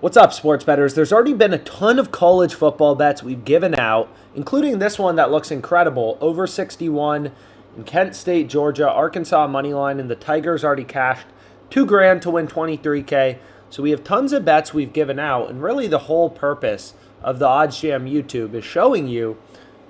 What's up, sports bettors? There's already been a ton of college football bets we've given out, including this one that looks incredible, over 61 in Kent State, Georgia, Arkansas money line, and the Tigers already cashed $2,000 to win 23K. So we have tons of bets we've given out, and really the whole purpose of the OddsJam YouTube is showing you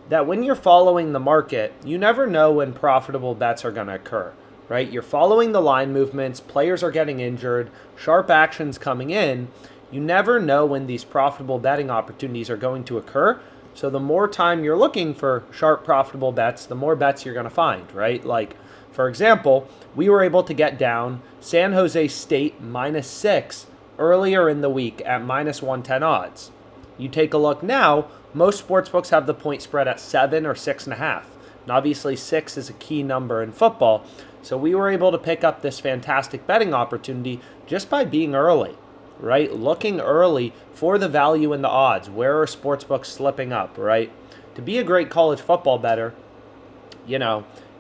that when you're following the market, you never know when profitable bets are going to occur, right? You're following the line movements, players are getting injured, sharp actions coming in. You never know when these profitable betting opportunities are going to occur. So the more time you're looking for sharp, profitable bets, the more bets you're going to find, right? Like, for example, we were able to get down San Jose State -6 earlier in the week at -110 odds. You take a look now, most sportsbooks have the point spread at 7 or 6.5. And obviously 6 is a key number in football. So we were able to pick up this fantastic betting opportunity just by being early, right? Looking early for the value in the odds. Where are sportsbooks slipping up, right? To be a great college football bettor,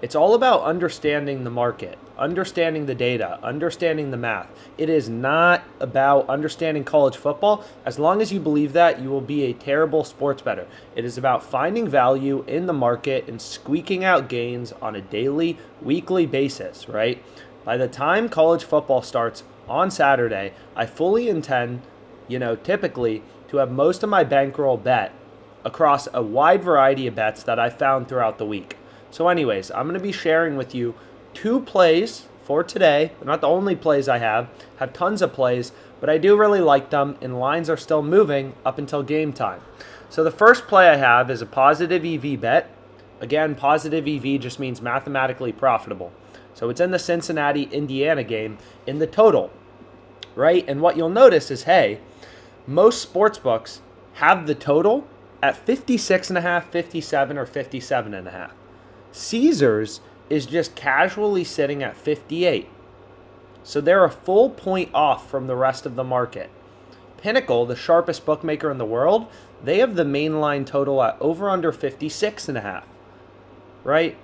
it's all about understanding the market, understanding the data, understanding the math. It is not about understanding college football. As long as you believe that, you will be a terrible sports bettor. It is about finding value in the market and squeaking out gains on a daily, weekly basis, right? By the time college football starts on Saturday, I fully intend, typically to have most of my bankroll bet across a wide variety of bets that I found throughout the week. So anyways, I'm going to be sharing with you 2 plays for today. They're not the only plays I have tons of plays, but I do really like them, and lines are still moving up until game time. So the first play I have is a positive EV bet. Again, positive EV just means mathematically profitable. So it's in the Cincinnati, Indiana game in the total, right? And what you'll notice is, hey, most sports books have the total at 56.5, 57, or 57.5. Caesars is just casually sitting at 58. So they're a full point off from the rest of the market. Pinnacle, the sharpest bookmaker in the world, they have the mainline total at over under 56.5, right?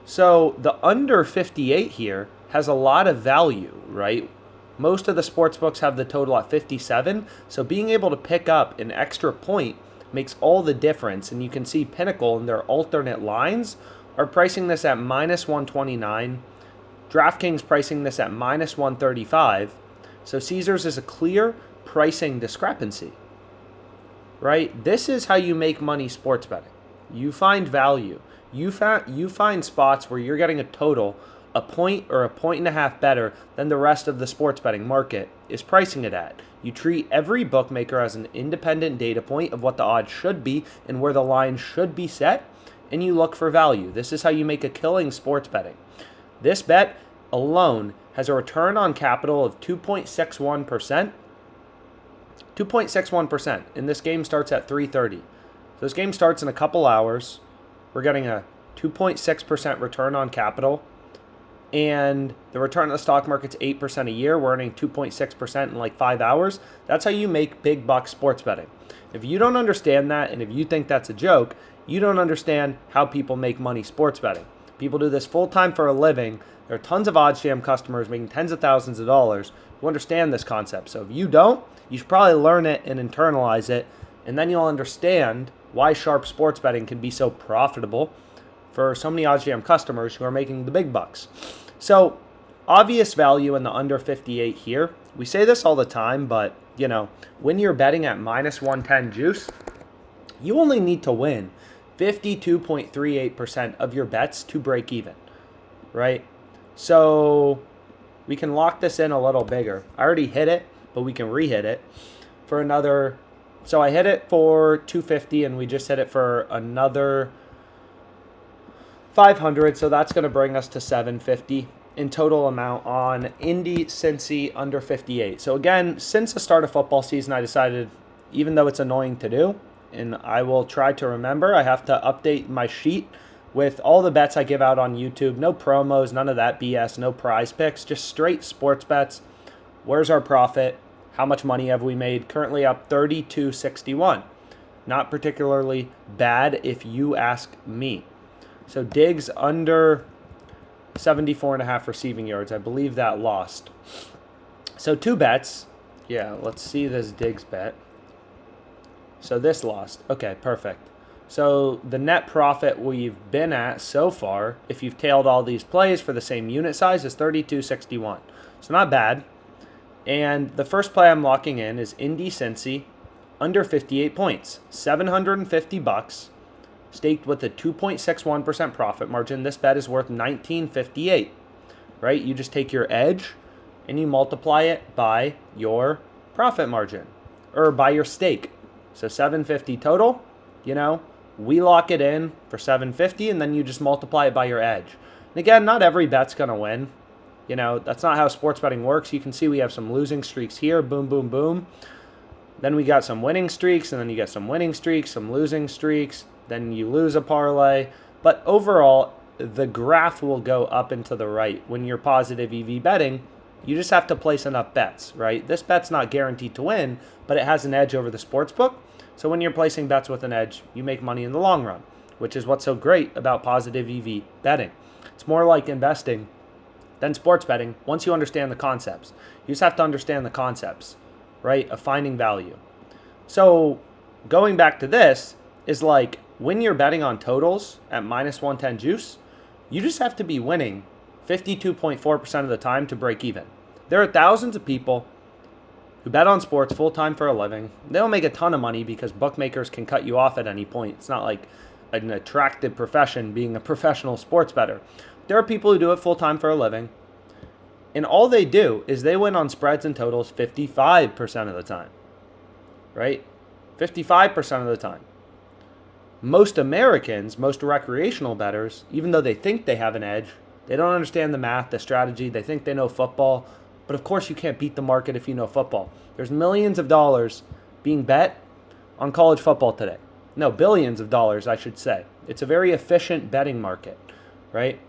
So the under 58 here has a lot of value, right? Most of the sports books have the total at 57, so being able to pick up an extra point makes all the difference. And you can see Pinnacle in their alternate lines are pricing this at -129. DraftKings pricing this at -135. So Caesars is a clear pricing discrepancy, right? This is how you make money sports betting. You find value. You find spots where you're getting a total a point or a point and a half better than the rest of the sports betting market is pricing it at. You treat every bookmaker as an independent data point of what the odds should be and where the line should be set, and you look for value. This is how you make a killing sports betting. This bet alone has a return on capital of 2.61%. 2.61%. And this game starts at 3:30. So this game starts in a couple hours. We're getting a 2.6% return on capital. And the return on the stock market's 8% a year. We're earning 2.6% in like 5 hours. That's how you make big bucks sports betting. If you don't understand that, and if you think that's a joke, you don't understand how people make money sports betting. People do this full-time for a living. There are tons of OddsJam customers making tens of thousands of dollars who understand this concept. So if you don't, you should probably learn it and internalize it, and then you'll understand why sharp sports betting can be so profitable for so many OddsJam customers who are making the big bucks. So obvious value in the under 58 here. We say this all the time, but when you're betting at -110 juice, you only need to win 52.38% of your bets to break even, right? So we can lock this in a little bigger. I already hit it, but we can re-hit it for another. So I hit it for 250, and we just hit it for another 500. So that's going to bring us to 750 in total amount on Indy, Cincy, under 58. So again, since the start of football season, I decided, even though it's annoying to do, and I will try to remember, I have to update my sheet with all the bets I give out on YouTube. No promos, none of that BS, no prize picks, just straight sports bets. Where's our profit? How much money have we made? Currently up 32.61. Not particularly bad if you ask me. So Diggs under 74.5 receiving yards. I believe that lost. So 2 bets. Yeah, let's see this Diggs bet. So this lost. Okay, perfect. So the net profit we've been at so far, if you've tailed all these plays for the same unit size, is 32.61. So not bad. And the first play I'm locking in is Indy Cincy under 58 points, $750, staked with a 2.61% profit margin. This bet is worth $19.58, right? You just take your edge and you multiply it by your profit margin or by your stake. So 750 total, we lock it in for 750 and then you just multiply it by your edge. And again, not every bet's going to win. That's not how sports betting works. You can see we have some losing streaks here. Boom, boom, boom. Then we got some winning streaks, and then you get some winning streaks, some losing streaks. Then you lose a parlay. But overall, the graph will go up and to the right. When you're positive EV betting, you just have to place enough bets, right? This bet's not guaranteed to win, but it has an edge over the sports book. So when you're placing bets with an edge, you make money in the long run, which is what's so great about positive EV betting. It's more like investing than sports betting once you understand the concepts. You just have to understand the concepts, right, of finding value. So going back to this is like when you're betting on totals at minus 110 juice, you just have to be winning 52.4% of the time to break even. There are thousands of people who bet on sports full-time for a living. They don't make a ton of money because bookmakers can cut you off at any point. It's not like an attractive profession being a professional sports bettor. There are people who do it full-time for a living, and all they do is they win on spreads and totals 55% of the time, right? 55% of the time. Most Americans, most recreational bettors, even though they think they have an edge, they don't understand the math, the strategy. They think they know football, but of course you can't beat the market if you know football. There's millions of dollars being bet on college football today. No, billions of dollars, I should say. It's a very efficient betting market, right?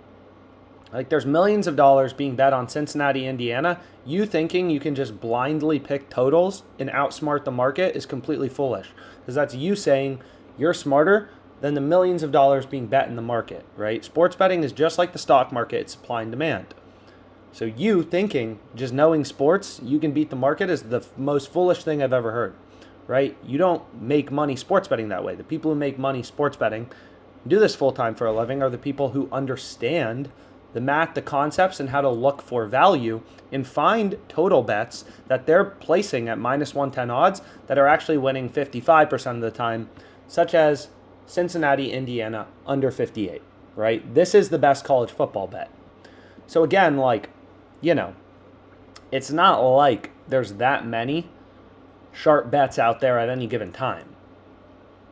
Like there's millions of dollars being bet on Cincinnati, Indiana. You thinking you can just blindly pick totals and outsmart the market is completely foolish, because that's you saying you're smarter than the millions of dollars being bet in the market, right? Sports betting is just like the stock market, it's supply and demand. So you thinking just knowing sports, you can beat the market is the most foolish thing I've ever heard, right? You don't make money sports betting that way. The people who make money sports betting, do this full-time for a living, are the people who understand the math, the concepts, and how to look for value and find total bets that they're placing at minus 110 odds that are actually winning 55% of the time, such as Cincinnati, Indiana, under 58, right? This is the best college football bet. So again, it's not like there's that many sharp bets out there at any given time.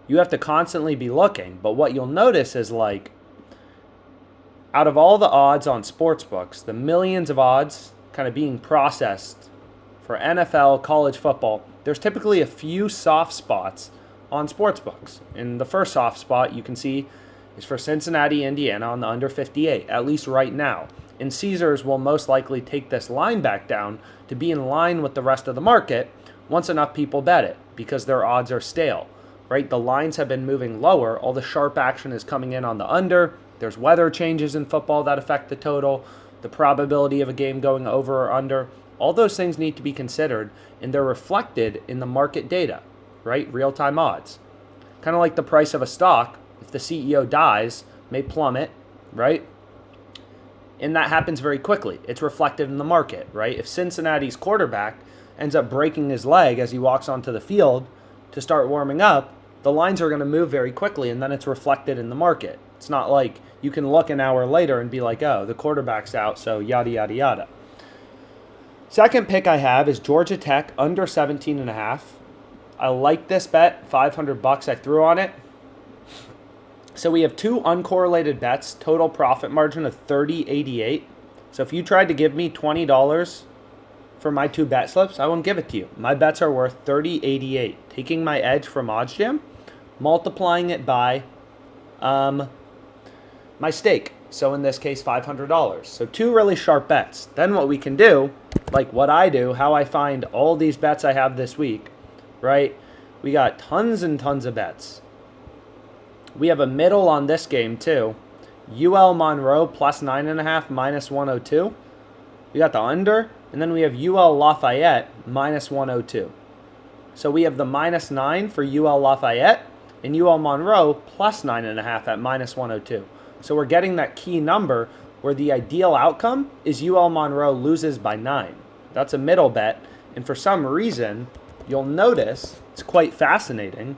You have to constantly be looking, but what you'll notice is out of all the odds on sportsbooks, the millions of odds kind of being processed for NFL, college football, there's typically a few soft spots on sportsbooks. And the first soft spot you can see is for Cincinnati, Indiana on the under 58, at least right now. And Caesars will most likely take this line back down to be in line with the rest of the market once enough people bet it, because their odds are stale, right? The lines have been moving lower. All the sharp action is coming in on the under. There's weather changes in football that affect the total, the probability of a game going over or under. All those things need to be considered, and they're reflected in the market data, right? Real-time odds. Kind of like the price of a stock, if the CEO dies, may plummet, right? And that happens very quickly. It's reflected in the market, right? If Cincinnati's quarterback ends up breaking his leg as he walks onto the field to start warming up, the lines are going to move very quickly, and then it's reflected in the market. It's not like you can look an hour later and be like, oh, the quarterback's out, so yada, yada, yada. Second pick I have is Georgia Tech under 17.5. I like this bet, $500 I threw on it. So we have two uncorrelated bets, total profit margin of 30.88. So if you tried to give me $20 for my two bet slips, I won't give it to you. My bets are worth 30.88. Taking my edge from OddsJam, multiplying it by my stake. So in this case, $500. So two really sharp bets. Then what we can do, like what I do, how I find all these bets I have this week, right? We got tons and tons of bets. We have a middle on this game too. UL Monroe plus 9.5 minus 102. We got the under. And then we have UL Lafayette minus 102. So we have the minus 9 for UL Lafayette and UL Monroe plus 9.5 at minus 102. So we're getting that key number where the ideal outcome is UL Monroe loses by 9. That's a middle bet. And for some reason, you'll notice, it's quite fascinating,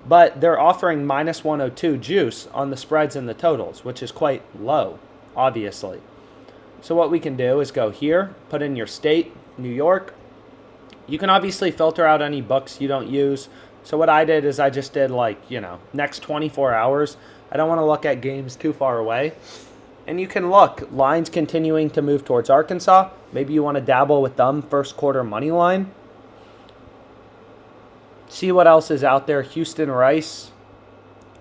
but they're offering minus 102 juice on the spreads and the totals, which is quite low, obviously. So what we can do is go here, put in your state, New York. You can obviously filter out any books you don't use. So what I did is I just did next 24 hours. I don't want to look at games too far away. And you can look, lines continuing to move towards Arkansas. Maybe you want to dabble with them, first quarter money line. See what else is out there. Houston Rice,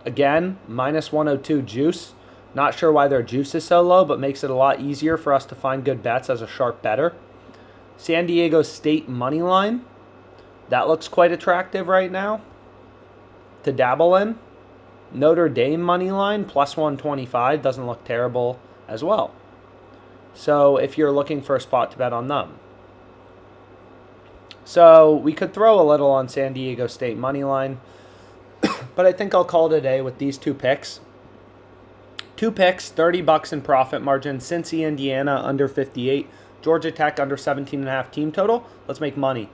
again, minus 102 juice. Not sure why their juice is so low, but makes it a lot easier for us to find good bets as a sharp better. San Diego State money line. That looks quite attractive right now to dabble in. Notre Dame money line plus 125 doesn't look terrible as well. So if you're looking for a spot to bet on them. So we could throw a little on San Diego State money line, but I think I'll call it a day with these two picks. Two picks, $30 in profit margin. Cincy, Indiana under 58. Georgia Tech under 17.5 team total. Let's make money.